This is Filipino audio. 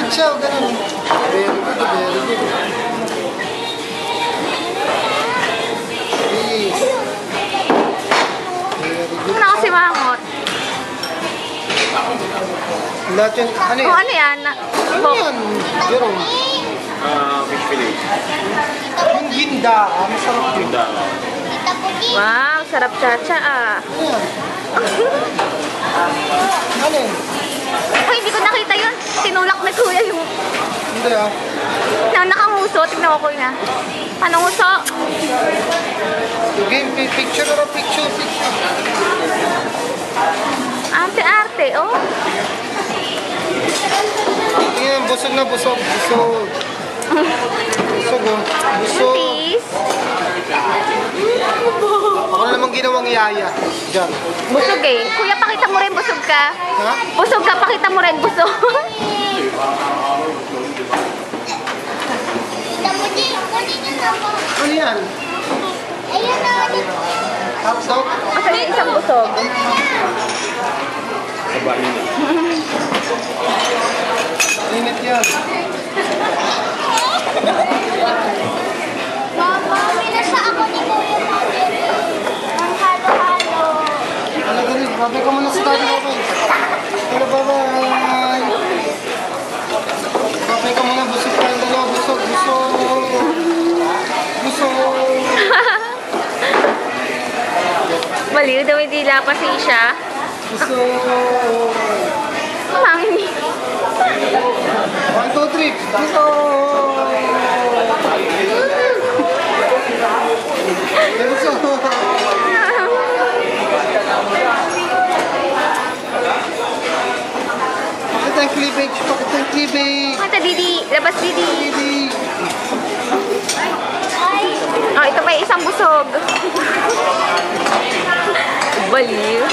Siya, ganun. Very good, very good. Please. Very good. Ano kasi mangot? Lahat yun, ano yan? Oh, ano yan? Ano yan? Jerome? Fish fillet. Yung ginda, masarap yun. Ginda. Wow, sarap chacha ah. Ano yan? Ano yan? Ay, hindi ko nakita yun. Tinulak ni kuya yung Hindi ah. nakanguso. Tignan ko kuya. Anong nguso? Game, picture or picture. Arte-arte, oh. Tingnan, busog na busog. Busog. Busog oh. Busog. Tis. Ako na namang ginawang yaya. Diyan. Busog eh. Kuya, pakita mo rin busog ka. Ha? Busog ka, pakita mo rin busog. Ano yan? Hot dog? Asa yung isang busog? Saba nila. Init yan. Ano ganun? Babay ka muna sa daddy mo kayo. Hello, bye-bye. Babay ka muna. Busog ka yung dalawa. Busog, busog. Busog. Baliw daw hindi lapasi siya. Busog. Mami. 1, 2, 3. Busog. Busog. Pakita yung cleavage. Pakita yung cleavage. Mata Didi, labas Didi. Cleavage. Oh, ito pa yung isang busog. Baliw.